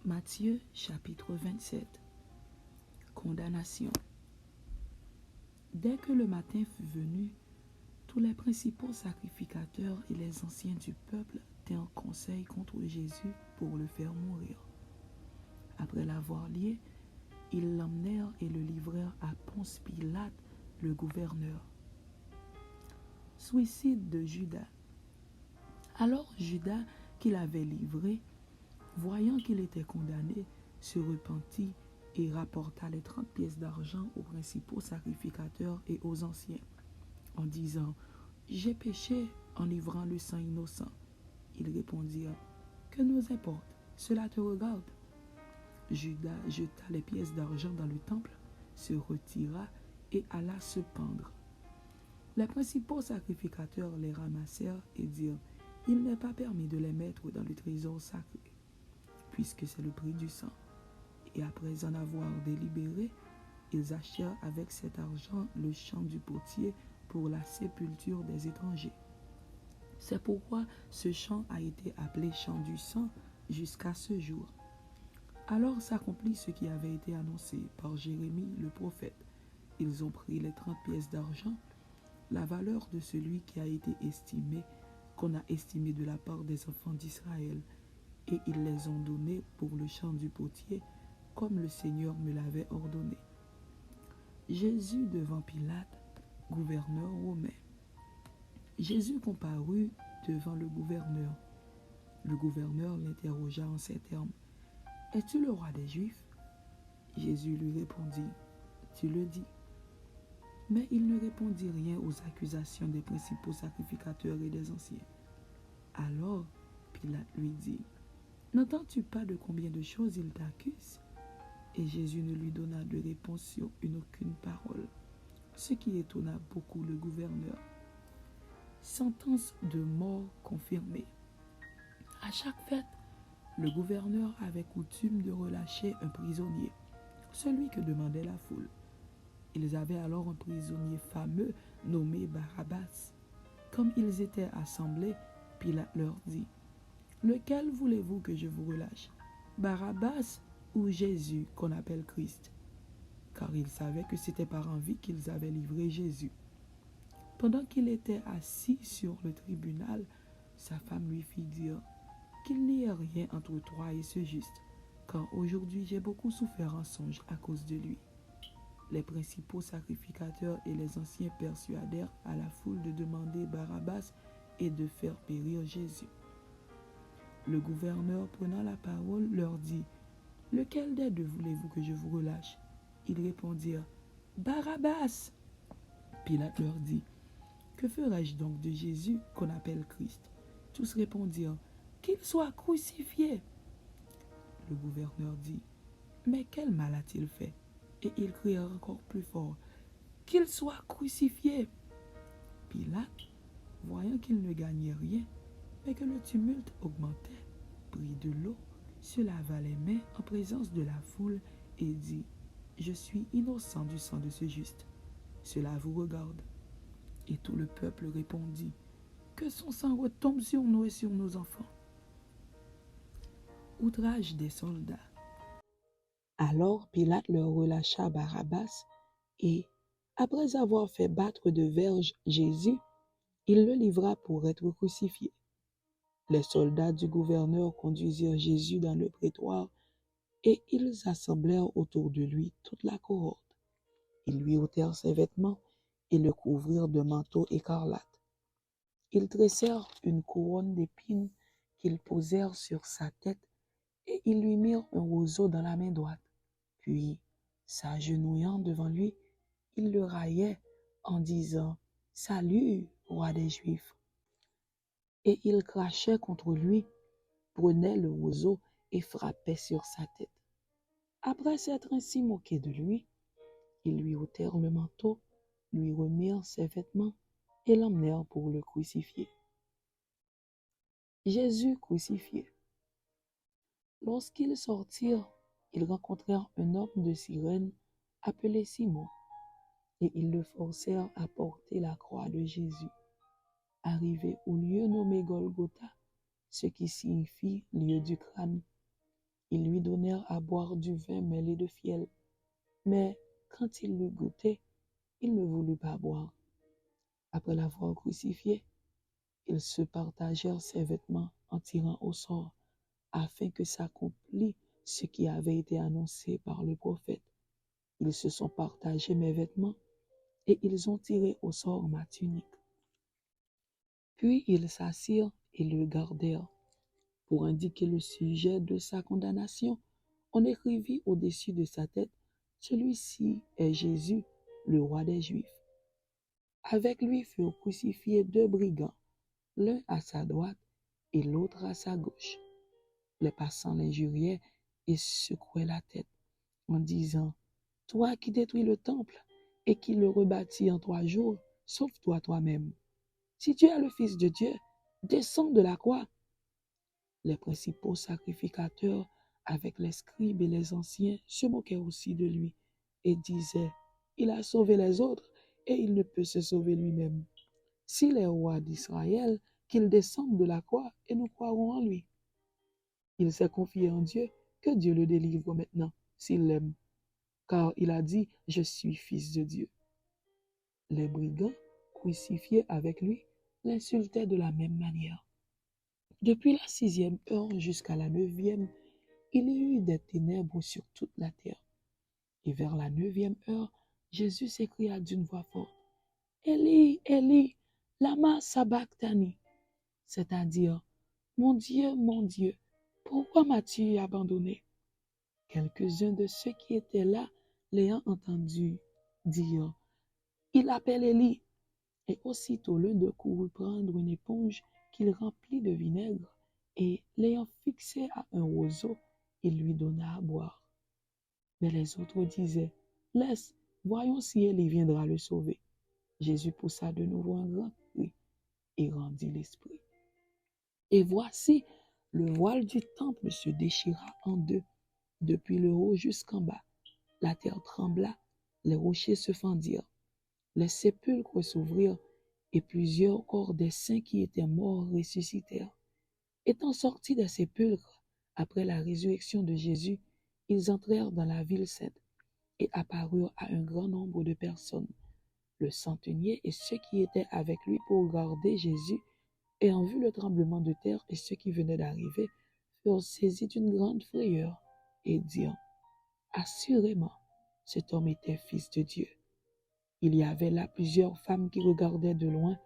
Matthieu chapitre 27. Condamnation. Dès que le matin fut venu, tous les principaux sacrificateurs et les anciens du peuple tinrent conseil contre Jésus pour le faire mourir. Après l'avoir lié, ils l'emmenèrent et le livrèrent à Ponce Pilate, le gouverneur. Suicide de Judas. Alors Judas, qui l'avait livré, voyant qu'il était condamné, se repentit et rapporta les 30 pièces d'argent aux principaux sacrificateurs et aux anciens, en disant « J'ai péché en livrant le sang innocent. » Ils répondirent « Que nous importe, cela te regarde. » Judas jeta les pièces d'argent dans le temple, se retira et alla se pendre. Les principaux sacrificateurs les ramassèrent et dirent « Il n'est pas permis de les mettre dans le trésor sacré, puisque c'est le prix du sang. » Et après en avoir délibéré, ils achetèrent avec cet argent le champ du potier pour la sépulture des étrangers. C'est pourquoi ce champ a été appelé champ du sang jusqu'à ce jour. Alors s'accomplit ce qui avait été annoncé par Jérémie le prophète. Ils ont pris les 30 pièces d'argent, la valeur de celui qui a été estimé, qu'on a estimé de la part des enfants d'Israël, et ils les ont donnés pour le champ du potier, comme le Seigneur me l'avait ordonné. Jésus devant Pilate, gouverneur romain. Jésus comparut devant le gouverneur. Le gouverneur l'interrogea en ces termes. « Es-tu le roi des Juifs ?» Jésus lui répondit. « Tu le dis. » Mais il ne répondit rien aux accusations des principaux sacrificateurs et des anciens. Alors Pilate lui dit, « N'entends-tu pas de combien de choses il t'accuse ?» Et Jésus ne lui donna de réponse sur aucune parole, ce qui étonna beaucoup le gouverneur. Sentence de mort confirmée. À chaque fête, le gouverneur avait coutume de relâcher un prisonnier, celui que demandait la foule. Ils avaient alors un prisonnier fameux nommé Barabbas. Comme ils étaient assemblés, Pilate leur dit, « Lequel voulez-vous que je vous relâche, Barabbas ou Jésus qu'on appelle Christ ?» Car ils savaient que c'était par envie qu'ils avaient livré Jésus. Pendant qu'il était assis sur le tribunal, sa femme lui fit dire qu'il n'y ait rien entre toi et ce juste, car aujourd'hui j'ai beaucoup souffert en songe à cause de lui. Les principaux sacrificateurs et les anciens persuadèrent à la foule de demander Barabbas et de faire périr Jésus. Le gouverneur, prenant la parole, leur dit, « Lequel des deux voulez-vous que je vous relâche ?» Ils répondirent, « Barabbas !» Pilate leur dit, « Que ferai-je donc de Jésus qu'on appelle Christ ?» Tous répondirent, « Qu'il soit crucifié !» Le gouverneur dit, « Mais quel mal a-t-il fait ?» Et ils crièrent encore plus fort, « Qu'il soit crucifié !» Pilate, voyant qu'il ne gagnait rien, mais que le tumulte augmentait, prit de l'eau, se lava les mains en présence de la foule et dit, « Je suis innocent du sang de ce juste. Cela vous regarde. » Et tout le peuple répondit, « Que son sang retombe sur nous et sur nos enfants. » Outrage des soldats. Alors Pilate leur relâcha Barabbas et, après avoir fait battre de verges Jésus, il le livra pour être crucifié. Les soldats du gouverneur conduisirent Jésus dans le prétoire et ils assemblèrent autour de lui toute la cohorte. Ils lui ôtèrent ses vêtements et le couvrirent de manteaux écarlates. Ils tressèrent une couronne d'épines qu'ils posèrent sur sa tête et ils lui mirent un roseau dans la main droite. Puis, s'agenouillant devant lui, ils le raillaient en disant « Salut, roi des Juifs !» Et ils crachaient contre lui, prenaient le roseau et frappaient sur sa tête. Après s'être ainsi moqués de lui, ils lui ôtèrent le manteau, lui remirent ses vêtements et l'emmenèrent pour le crucifier. Jésus crucifié. Lorsqu'ils sortirent, ils rencontrèrent un homme de Cyrène appelé Simon, et ils le forcèrent à porter la croix de Jésus. Arrivé au lieu nommé Golgotha, ce qui signifie lieu du crâne, Ils lui donnèrent à boire du vin mêlé de fiel. Mais quand il l'eut goûté, il ne voulut pas boire. Après l'avoir crucifié, ils se partagèrent ses vêtements en tirant au sort, afin que s'accomplît ce qui avait été annoncé par le prophète. Ils se sont partagés mes vêtements, et ils ont tiré au sort ma tunique. Puis ils s'assirent et le gardèrent. Pour indiquer le sujet de sa condamnation, on écrivit au-dessus de sa tête: celui-ci est Jésus, le roi des Juifs. Avec lui furent crucifiés deux brigands, l'un à sa droite et l'autre à sa gauche. Les passants l'injuriaient et secouaient la tête en disant: toi qui détruis le temple et qui le rebâtis en 3 jours, sauve-toi toi-même. Si tu es le Fils de Dieu, descends de la croix. Les principaux sacrificateurs, avec les scribes et les anciens, se moquaient aussi de lui et disaient: il a sauvé les autres et il ne peut se sauver lui-même. S'il est roi d'Israël, qu'il descende de la croix et nous croirons en lui. Il s'est confié en Dieu, que Dieu le délivre maintenant, s'il l'aime, car il a dit: je suis fils de Dieu. Les brigands, crucifiés avec lui, l'insultaient de la même manière. Depuis la 6e heure jusqu'à la 9e, il y eut des ténèbres sur toute la terre. Et vers la 9e heure, Jésus s'écria d'une voix forte: Eli, Eli, lama sabachthani, c'est-à-dire: mon Dieu, pourquoi m'as-tu abandonné? Quelques-uns de ceux qui étaient là, l'ayant entendu dire: il appelle Élie. Et aussitôt l'un d'eux courut prendre une éponge qu'il remplit de vinaigre, et l'ayant fixée à un roseau, il lui donna à boire. Mais les autres disaient: laisse, voyons si Élie viendra le sauver. Jésus poussa de nouveau un grand cri et rendit l'esprit. Et voici, le voile du temple se déchira en deux, depuis le haut jusqu'en bas. La terre trembla, les rochers se fendirent, les sépulcres s'ouvrirent, et plusieurs corps des saints qui étaient morts ressuscitèrent. Étant sortis des sépulcres, après la résurrection de Jésus, ils entrèrent dans la ville sainte et apparurent à un grand nombre de personnes. Le centenier et ceux qui étaient avec lui pour garder Jésus, ayant vu le tremblement de terre et ceux qui venaient d'arriver, furent saisis d'une grande frayeur et dirent: assurément, cet homme était fils de Dieu. Il y avait là plusieurs femmes qui regardaient de loin,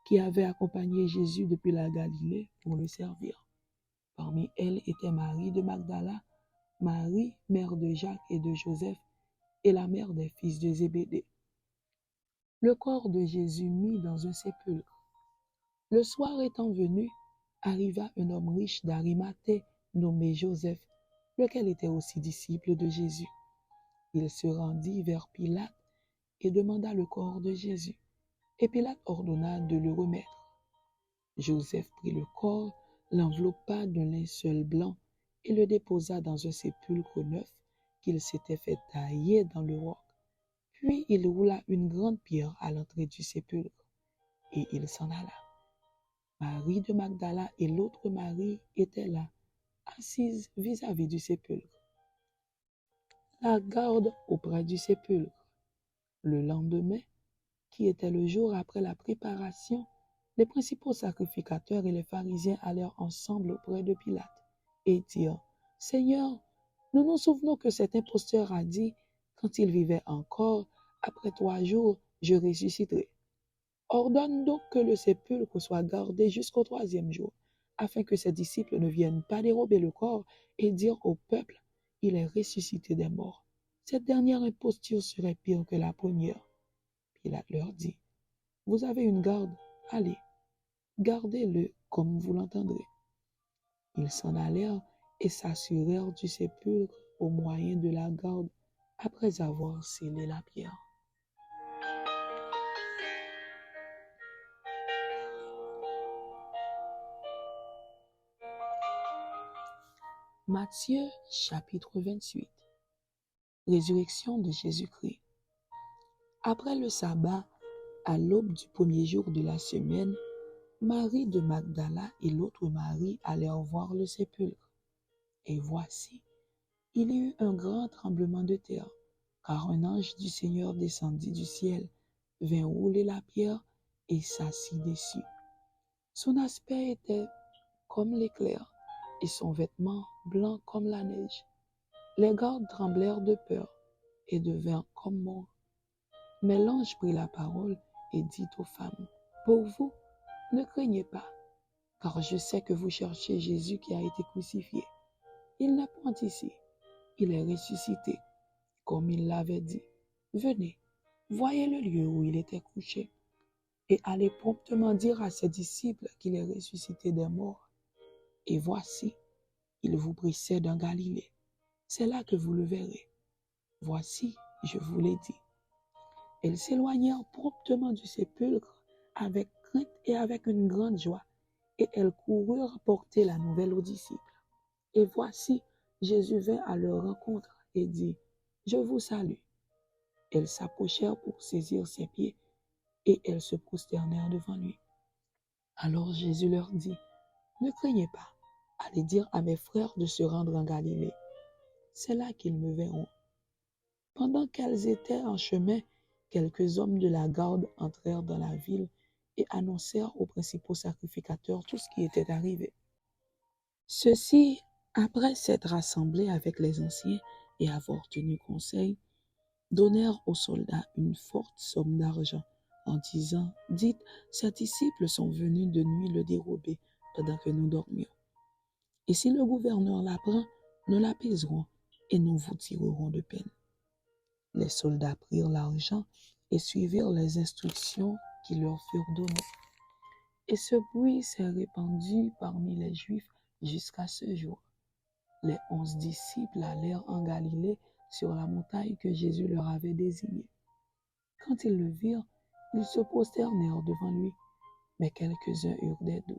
qui avaient accompagné Jésus depuis la Galilée pour le servir. Parmi elles était Marie de Magdala, Marie, mère de Jacques et de Joseph, et la mère des fils de Zébédée. Le corps de Jésus mis dans un sépulcre. Le soir étant venu, arriva un homme riche d'Arimathée nommé Joseph, lequel était aussi disciple de Jésus. Il se rendit vers Pilate et demanda le corps de Jésus. Et Pilate ordonna de le remettre. Joseph prit le corps, l'enveloppa d'un linceul blanc et le déposa dans un sépulcre neuf qu'il s'était fait tailler dans le roc. Puis il roula une grande pierre à l'entrée du sépulcre et il s'en alla. Marie de Magdala et l'autre Marie étaient là, assises vis-à-vis du sépulcre. La garde auprès du sépulcre. Le lendemain, qui était le jour après la préparation, les principaux sacrificateurs et les pharisiens allèrent ensemble auprès de Pilate et dirent: Seigneur, nous nous souvenons que cet imposteur a dit, quand il vivait encore: après 3 jours, je ressusciterai. Ordonne donc que le sépulcre soit gardé jusqu'au 3e jour, afin que ses disciples ne viennent pas dérober le corps et dire au peuple: il est ressuscité des morts. Cette dernière imposture serait pire que la première. Pilate leur dit: vous avez une garde, allez, gardez-le comme vous l'entendrez. Ils s'en allèrent et s'assurèrent du sépulcre au moyen de la garde, après avoir scellé la pierre. Matthieu chapitre 28. Résurrection de Jésus-Christ. Après le sabbat, à l'aube du premier jour de la semaine, Marie de Magdala et l'autre Marie allèrent voir le sépulcre. Et voici, il y eut un grand tremblement de terre, car un ange du Seigneur descendit du ciel, vint rouler la pierre et s'assit dessus. Son aspect était comme l'éclair, et son vêtement blanc comme la neige. Les gardes tremblèrent de peur et devinrent comme morts. Mais l'ange prit la parole et dit aux femmes, « Pour vous, ne craignez pas, car je sais que vous cherchez Jésus qui a été crucifié. Il n'est point ici, il est ressuscité, comme il l'avait dit. Venez, voyez le lieu où il était couché, et allez promptement dire à ses disciples qu'il est ressuscité des morts. Et voici, il vous précède en Galilée. C'est là que vous le verrez. Voici, je vous l'ai dit. » Elles s'éloignèrent promptement du sépulcre avec crainte et avec une grande joie, et elles coururent porter la nouvelle aux disciples. Et voici, Jésus vint à leur rencontre et dit, « Je vous salue. » Elles s'approchèrent pour saisir ses pieds, et elles se prosternèrent devant lui. Alors Jésus leur dit, « Ne craignez pas, allez dire à mes frères de se rendre en Galilée. C'est là qu'ils me verront. » Pendant qu'elles étaient en chemin, quelques hommes de la garde entrèrent dans la ville et annoncèrent aux principaux sacrificateurs tout ce qui était arrivé. Ceux-ci, après s'être rassemblés avec les anciens et avoir tenu conseil, donnèrent aux soldats une forte somme d'argent en disant, « Dites, ces disciples sont venus de nuit le dérober pendant que nous dormions. Et si le gouverneur l'apprend, nous l'apaiserons et nous vous tirerons de peine. » Les soldats prirent l'argent et suivirent les instructions qui leur furent données. Et ce bruit s'est répandu parmi les Juifs jusqu'à ce jour. Les 11 disciples allèrent en Galilée sur la montagne que Jésus leur avait désignée. Quand ils le virent, ils se prosternèrent devant lui, mais quelques-uns eurent des doutes.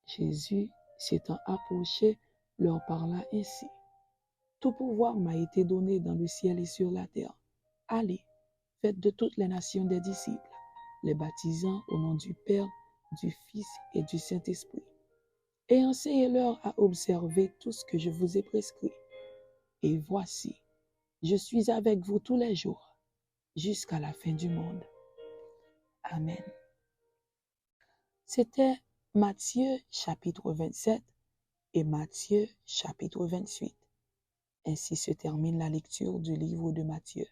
Jésus, s'étant approché, leur parla ainsi. « Tout pouvoir m'a été donné dans le ciel et sur la terre. Allez, faites de toutes les nations des disciples, les baptisant au nom du Père, du Fils et du Saint-Esprit, et enseignez-leur à observer tout ce que je vous ai prescrit. Et voici, je suis avec vous tous les jours, jusqu'à la fin du monde. » Amen. C'était Matthieu chapitre 27 et Matthieu chapitre 28. Ainsi se termine la lecture du livre de Matthieu.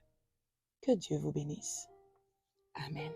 Que Dieu vous bénisse. Amen.